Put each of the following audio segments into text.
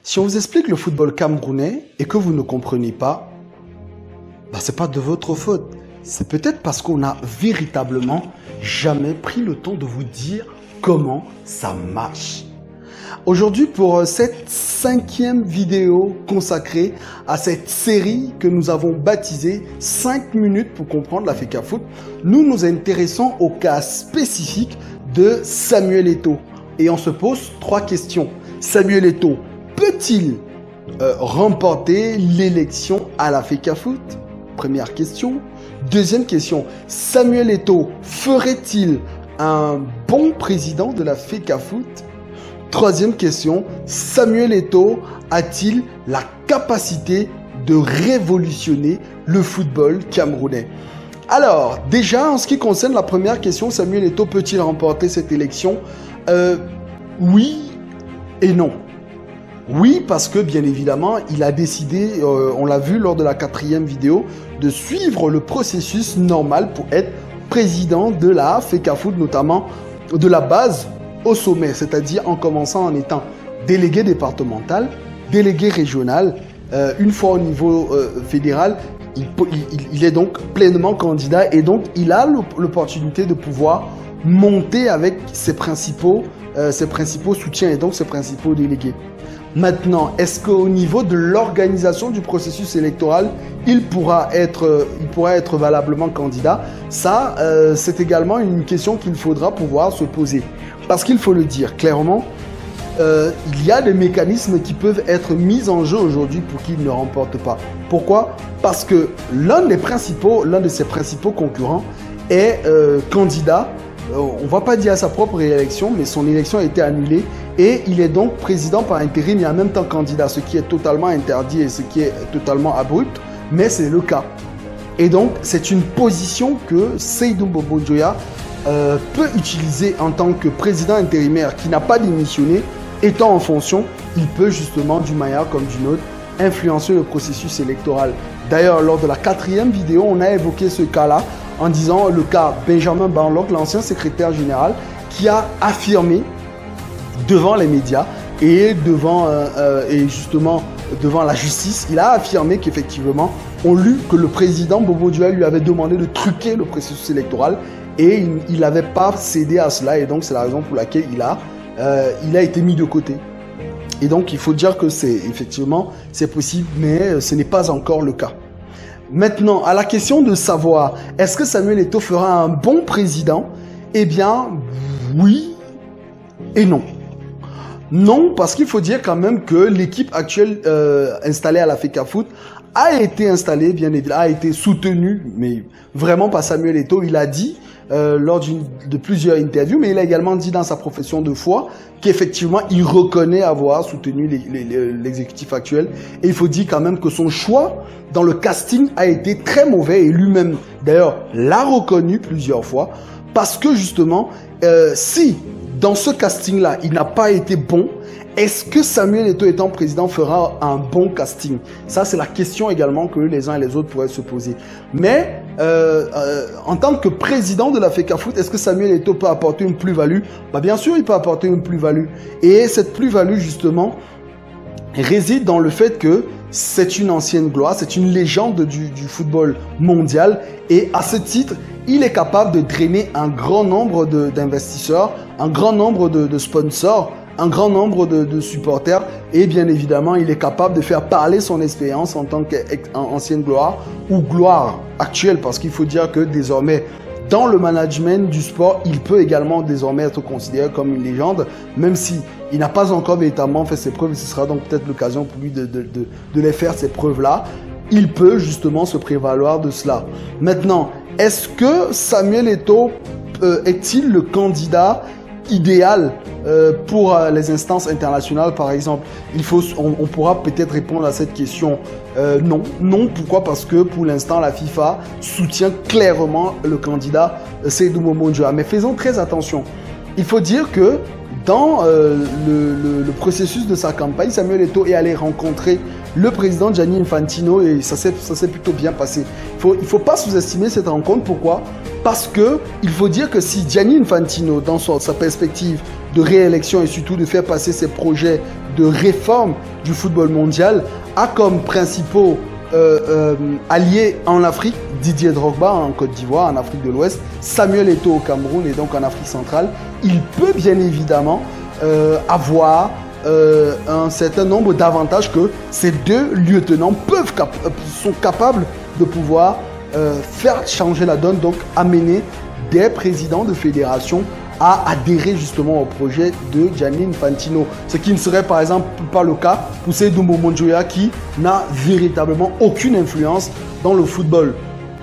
Si on vous explique le football camerounais et que vous ne comprenez pas, c'est pas de votre faute. C'est peut-être parce qu'on n'a véritablement jamais pris le temps de vous dire comment ça marche. Aujourd'hui, pour cette 5e vidéo consacrée à cette série que nous avons baptisée 5 minutes pour comprendre la FECAFOOT, nous nous intéressons au cas spécifique de Samuel Eto'o. Et on se pose 3 questions. Samuel Eto'o peut-il remporter l'élection à la FECAFOOT? Première question. Deuxième question, Samuel Eto'o ferait-il un bon président de la FECAFOOT? Troisième question, Samuel Eto'o a-t-il la capacité de révolutionner le football camerounais? Alors, déjà, en ce qui concerne la première question, Samuel Eto'o peut-il remporter cette élection? Oui et non. Oui, parce que bien évidemment, il a décidé, on l'a vu lors de la 4e vidéo, de suivre le processus normal pour être président de la FECAFOOT, notamment de la base au sommet, c'est-à-dire en commençant en étant délégué départemental, délégué régional, une fois au niveau fédéral, il est donc pleinement candidat et donc il a l'opportunité de pouvoir monter avec ses principaux soutiens et donc ses principaux délégués. Maintenant, est-ce qu'au niveau de l'organisation du processus électoral, il pourra être valablement candidat? Ça, c'est également une question qu'il faudra pouvoir se poser. Parce qu'il faut le dire clairement, il y a des mécanismes qui peuvent être mis en jeu aujourd'hui pour qu'il ne remporte pas. Pourquoi? Parce que l'un de ses principaux concurrents est candidat. On ne va pas dire à sa propre réélection, mais son élection a été annulée et il est donc président par intérim et en même temps candidat, ce qui est totalement interdit et ce qui est totalement abrupt, mais c'est le cas. Et donc, c'est une position que Seydou Bobo Njoya peut utiliser en tant que président intérimaire qui n'a pas démissionné. Étant en fonction, il peut justement, d'une manière comme d'une autre, influencer le processus électoral. D'ailleurs, lors de la 4e vidéo, on a évoqué ce cas-là en disant le cas Benjamin Banlok, l'ancien secrétaire général, qui a affirmé devant les médias et justement devant la justice, il a affirmé qu'effectivement, on lut que le président Bobo Njoya lui avait demandé de truquer le processus électoral et il n'avait pas cédé à cela et donc c'est la raison pour laquelle il a été mis de côté. Et donc il faut dire que c'est possible, mais ce n'est pas encore le cas. Maintenant, à la question de savoir, est-ce que Samuel Eto'o fera un bon président? Eh bien, oui et non. Non, parce qu'il faut dire quand même que l'équipe actuelle installée à la FECAFOOT a été installée, bien évidemment, a été soutenue, mais vraiment par Samuel Eto'o. Il a dit lors de plusieurs interviews, mais il a également dit dans sa profession de foi qu'effectivement, il reconnaît avoir soutenu l'exécutif actuel. Et il faut dire quand même que son choix dans le casting a été très mauvais et lui-même, d'ailleurs, l'a reconnu plusieurs fois parce que justement, si dans ce casting-là, il n'a pas été bon, est-ce que Samuel Eto'o étant président fera un bon casting? Ça, c'est la question également que les uns et les autres pourraient se poser. Mais en tant que président de la FECAFOOT, est-ce que Samuel Eto'o peut apporter une plus-value? Bien sûr, il peut apporter une plus-value. Et cette plus-value, justement, réside dans le fait que c'est une ancienne gloire, c'est une légende du football mondial. Et à ce titre, il est capable de drainer un grand nombre d'investisseurs, un grand nombre de sponsors, un grand nombre de supporters et bien évidemment, il est capable de faire parler son expérience en tant qu'ancienne gloire ou gloire actuelle parce qu'il faut dire que désormais, dans le management du sport, il peut également désormais être considéré comme une légende, même si il n'a pas encore véritablement fait ses preuves et ce sera donc peut-être l'occasion pour lui de les faire, ces preuves-là. Il peut justement se prévaloir de cela. Maintenant, est-ce que Samuel Eto'o est-il le candidat idéal pour les instances internationales, par exemple? On pourra peut-être répondre à cette question non. Non, pourquoi? Parce que pour l'instant, la FIFA soutient clairement le candidat Seydou Bobo Njoya. Mais faisons très attention. Il faut dire que dans le processus de sa campagne, Samuel Eto'o est allé rencontrer le président Gianni Infantino et ça s'est plutôt bien passé. Il faut pas sous-estimer cette rencontre. Pourquoi? Parce que il faut dire que si Gianni Infantino, dans sa perspective de réélection et surtout de faire passer ses projets de réforme du football mondial, a comme principaux alliés en Afrique Didier Drogba en Côte d'Ivoire, en Afrique de l'Ouest, Samuel Eto'o au Cameroun et donc en Afrique centrale, il peut bien évidemment avoir un certain nombre d'avantages que ces deux lieutenants sont capables de pouvoir faire changer la donne, donc amener des présidents de fédération à adhérer justement au projet de Gianni Infantino. Ce qui ne serait par exemple pas le cas pour Seydou Monjoya qui n'a véritablement aucune influence dans le football.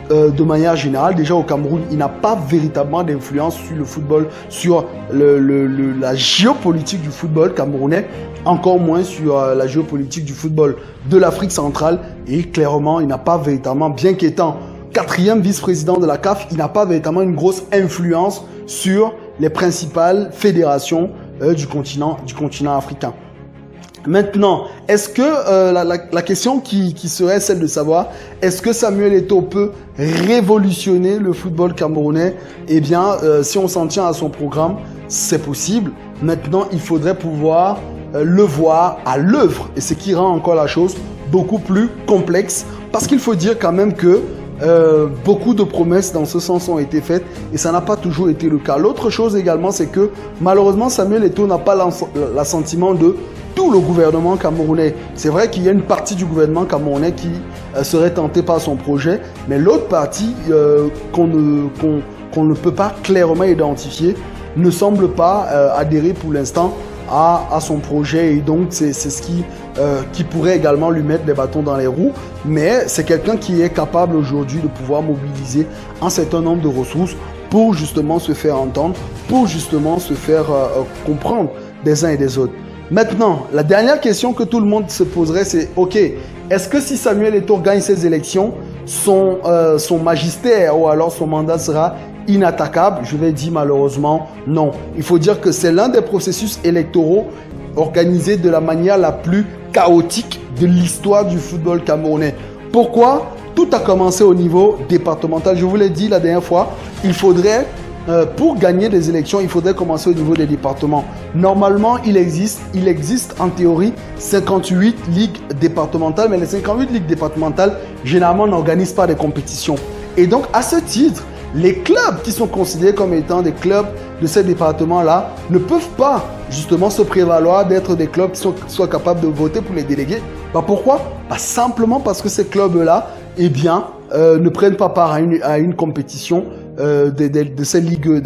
De manière générale, déjà au Cameroun, il n'a pas véritablement d'influence sur le football, sur la géopolitique du football camerounais, encore moins sur la géopolitique du football de l'Afrique centrale. Et clairement, il n'a pas véritablement, bien qu'étant 4e vice-président de la CAF, il n'a pas véritablement une grosse influence sur les principales fédérations du continent africain. Maintenant, est-ce que la question qui serait celle de savoir, est-ce que Samuel Eto'o peut révolutionner le football camerounais? Eh bien, si on s'en tient à son programme, c'est possible. Maintenant, il faudrait pouvoir le voir à l'œuvre, et ce qui rend encore la chose beaucoup plus complexe, parce qu'il faut dire quand même que beaucoup de promesses dans ce sens ont été faites et ça n'a pas toujours été le cas. L'autre chose également, c'est que malheureusement Samuel Eto'o n'a pas l'assentiment de tout le gouvernement camerounais. C'est vrai qu'il y a une partie du gouvernement camerounais qui serait tentée par son projet, mais l'autre partie qu'on ne peut pas clairement identifier ne semble pas adhérer pour l'instant à son projet, et donc c'est ce qui pourrait également lui mettre des bâtons dans les roues, mais c'est quelqu'un qui est capable aujourd'hui de pouvoir mobiliser un certain nombre de ressources pour justement se faire entendre, pour justement se faire comprendre des uns et des autres. Maintenant, la dernière question que tout le monde se poserait, c'est ok, est-ce que si Samuel Eto'o gagne ces élections, son magistère ou alors son mandat sera inattaquable? Je vais dire malheureusement non. Il faut dire que c'est l'un des processus électoraux organisés de la manière la plus chaotique de l'histoire du football camerounais. Pourquoi? Tout a commencé au niveau départemental. Je vous l'ai dit la dernière fois, il faudrait, pour gagner des élections, il faudrait commencer au niveau des départements. Normalement, il existe en théorie 58 ligues départementales, mais les 58 ligues départementales, généralement, n'organisent pas des compétitions. Et donc, à ce titre, les clubs qui sont considérés comme étant des clubs de ces départements-là ne peuvent pas justement se prévaloir d'être des clubs qui soient capables de voter pour les délégués. Pourquoi? Simplement parce que ces clubs-là, eh bien, ne prennent pas part à une compétition de ces ligues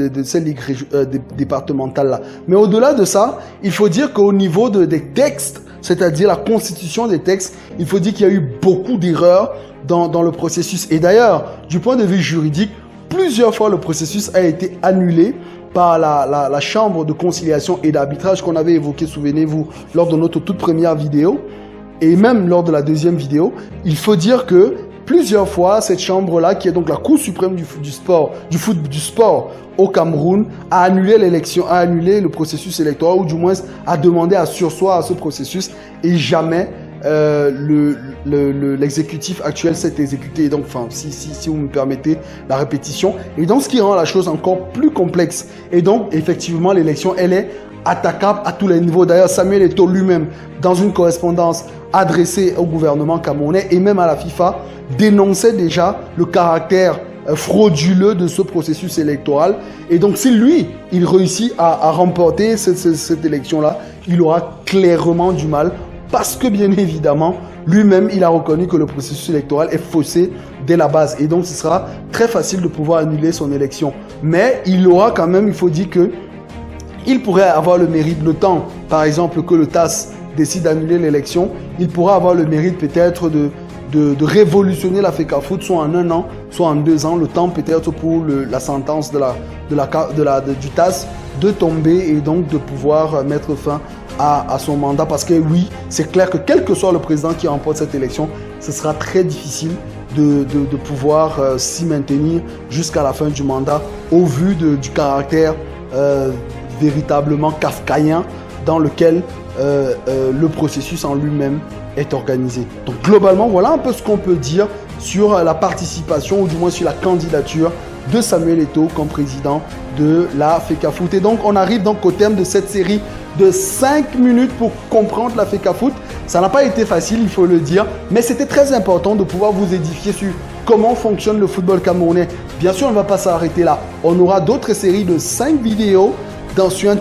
départementales-là. Mais au-delà de ça, il faut dire qu'au niveau des textes, c'est-à-dire la constitution des textes, il faut dire qu'il y a eu beaucoup d'erreurs dans le processus. Et d'ailleurs, du point de vue juridique, plusieurs fois le processus a été annulé par la chambre de conciliation et d'arbitrage qu'on avait évoqué, souvenez-vous, lors de notre toute première vidéo et même lors de la deuxième vidéo. Il faut dire que plusieurs fois, cette chambre-là, qui est donc la Cour suprême du sport au Cameroun, a annulé l'élection, a annulé le processus électoral, ou du moins a demandé à surseoir à ce processus, et jamais l'exécutif actuel s'est exécuté. Et donc, si vous me permettez la répétition, et donc ce qui rend la chose encore plus complexe. Et donc, effectivement, l'élection, elle est attaquable à tous les niveaux. D'ailleurs, Samuel Eto'o lui-même, dans une correspondance adressée au gouvernement camerounais et même à la FIFA, dénonçait déjà le caractère frauduleux de ce processus électoral. Et donc, si lui, il réussit à remporter cette élection-là, il aura clairement du mal, parce que bien évidemment, lui-même, il a reconnu que le processus électoral est faussé dès la base. Et donc, ce sera très facile de pouvoir annuler son élection. Mais il aura quand même, il faut dire que il pourrait avoir le mérite, le temps, par exemple, que le TAS décide d'annuler l'élection, il pourra avoir le mérite peut-être de révolutionner la FECAFOOT, soit en 1 an, soit en 2 ans, le temps peut-être pour la sentence du TAS de tomber et donc de pouvoir mettre fin à son mandat. Parce que oui, c'est clair que quel que soit le président qui remporte cette élection, ce sera très difficile de pouvoir s'y maintenir jusqu'à la fin du mandat au vu du caractère véritablement kafkaïen dans lequel le processus en lui-même est organisé. Donc globalement, voilà un peu ce qu'on peut dire sur la participation ou du moins sur la candidature de Samuel Eto'o comme président de la FECAFOOT. Et donc on arrive donc au terme de cette série de 5 minutes pour comprendre la FECAFOOT. Ça n'a pas été facile, il faut le dire, mais c'était très important de pouvoir vous édifier sur comment fonctionne le football camerounais. Bien sûr, on ne va pas s'arrêter là. On aura d'autres séries de 5 vidéos sur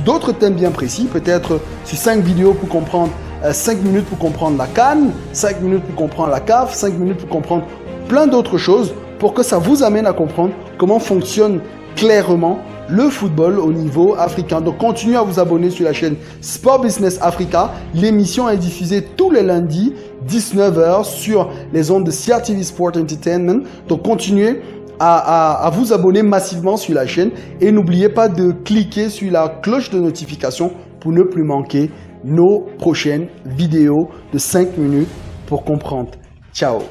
d'autres thèmes bien précis, peut-être sur 5 vidéos pour comprendre 5 minutes pour comprendre la CAN, 5 minutes pour comprendre la CAF, 5 minutes pour comprendre plein d'autres choses pour que ça vous amène à comprendre comment fonctionne clairement le football au niveau africain. Donc continuez à vous abonner sur la chaîne Sport Business Africa. L'émission est diffusée tous les lundis 19h sur les ondes de CRTV Sport Entertainment. Donc continuez à vous abonner massivement sur la chaîne et n'oubliez pas de cliquer sur la cloche de notification pour ne plus manquer nos prochaines vidéos de 5 minutes pour comprendre. Ciao!